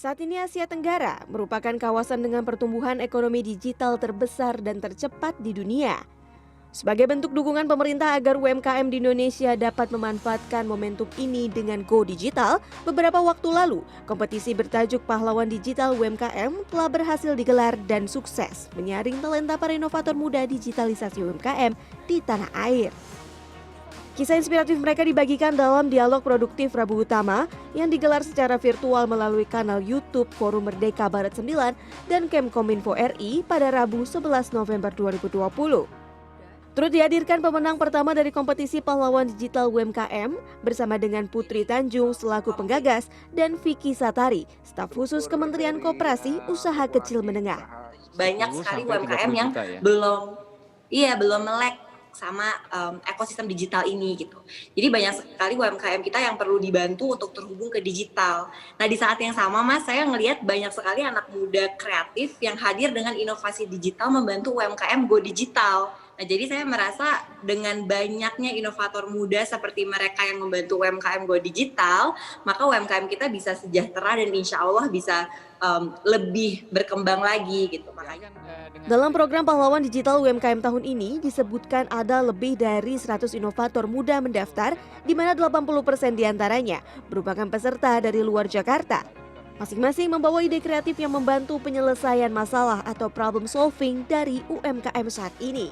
Saat ini Asia Tenggara merupakan kawasan dengan pertumbuhan ekonomi digital terbesar dan tercepat di dunia. Sebagai bentuk dukungan pemerintah agar UMKM di Indonesia dapat memanfaatkan momentum ini dengan Go Digital, beberapa waktu lalu, kompetisi bertajuk Pahlawan Digital UMKM telah berhasil digelar dan sukses menyaring talenta para inovator muda digitalisasi UMKM di tanah air. Kisah inspiratif mereka dibagikan dalam dialog produktif Rabu Utama yang digelar secara virtual melalui kanal YouTube Forum Merdeka Barat 9 dan Kemkominfo RI pada Rabu 11 November 2020. Turut dihadirkan pemenang pertama dari kompetisi Pahlawan Digital UMKM bersama dengan Putri Tanjung selaku penggagas dan Vicky Satari, staf khusus Kementerian Koperasi Usaha Kecil Menengah. Banyak sekali UMKM yang belum melek sama ekosistem digital ini gitu. Jadi banyak sekali UMKM kita yang perlu dibantu untuk terhubung ke digital. Nah di saat yang sama Mas, saya ngelihat banyak sekali anak muda kreatif yang hadir dengan inovasi digital membantu UMKM go digital. Nah jadi saya merasa dengan banyaknya inovator muda seperti mereka yang membantu UMKM go digital, maka UMKM kita bisa sejahtera dan insya Allah bisa lebih berkembang lagi gitu. Makanya dalam program Pahlawan Digital UMKM tahun ini disebutkan ada lebih dari 100 inovator muda mendaftar, di mana 80% diantaranya merupakan peserta dari luar Jakarta. Masing-masing membawa ide kreatif yang membantu penyelesaian masalah atau problem solving dari UMKM saat ini.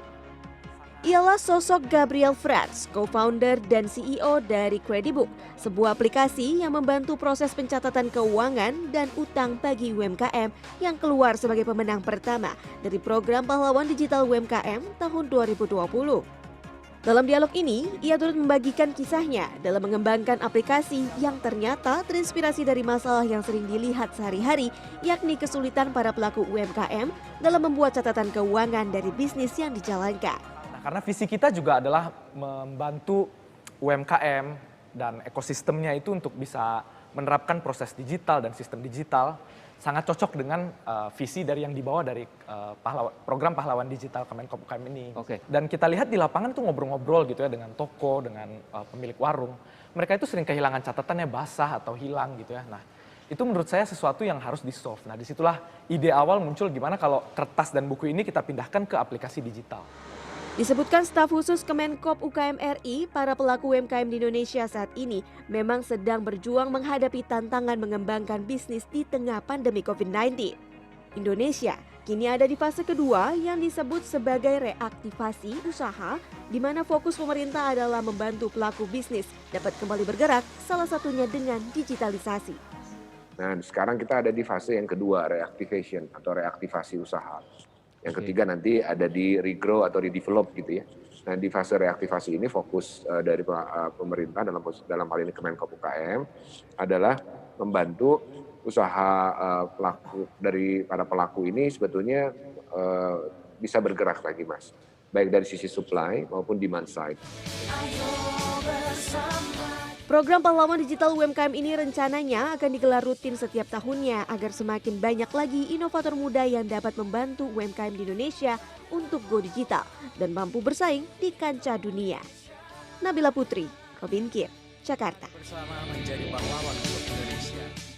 Ialah sosok Gabriel Franz, co-founder dan CEO dari Credibook, sebuah aplikasi yang membantu proses pencatatan keuangan dan utang bagi UMKM yang keluar sebagai pemenang pertama dari program Pahlawan Digital UMKM tahun 2020. Dalam dialog ini, ia turut membagikan kisahnya dalam mengembangkan aplikasi yang ternyata terinspirasi dari masalah yang sering dilihat sehari-hari, yakni kesulitan para pelaku UMKM dalam membuat catatan keuangan dari bisnis yang dijalankan. Karena visi kita juga adalah membantu UMKM dan ekosistemnya itu untuk bisa menerapkan proses digital dan sistem digital, sangat cocok dengan visi dari yang dibawa dari program Pahlawan Digital Kemenko UMKM ini. Dan kita lihat di lapangan tuh ngobrol-ngobrol gitu ya dengan toko, dengan pemilik warung. Mereka itu sering kehilangan catatannya basah atau hilang gitu ya. Nah, itu menurut saya sesuatu yang harus di-solve. Nah, disitulah ide awal muncul gimana kalau kertas dan buku ini kita pindahkan ke aplikasi digital. Disebutkan staf khusus Kemenkop UKM RI, para pelaku UMKM di Indonesia saat ini memang sedang berjuang menghadapi tantangan mengembangkan bisnis di tengah pandemi COVID-19. Indonesia kini ada di fase kedua yang disebut sebagai reaktivasi usaha, di mana fokus pemerintah adalah membantu pelaku bisnis dapat kembali bergerak, salah satunya dengan digitalisasi. Nah, sekarang kita ada di fase yang kedua, reactivation atau reaktivasi usaha. Yang ketiga nanti ada di regrow atau redevelop gitu ya. Nah di fase reaktivasi ini fokus dari pemerintah dalam hal ini Kemenkop UKM adalah membantu usaha dari para pelaku ini sebetulnya bisa bergerak lagi Mas. Baik dari sisi supply maupun demand side. Program Pahlawan Digital UMKM ini rencananya akan digelar rutin setiap tahunnya agar semakin banyak lagi inovator muda yang dapat membantu UMKM di Indonesia untuk go digital dan mampu bersaing di kancah dunia. Nabila Putri, Robin Kitt, Jakarta. Bersama menjadi pahlawan untuk Indonesia.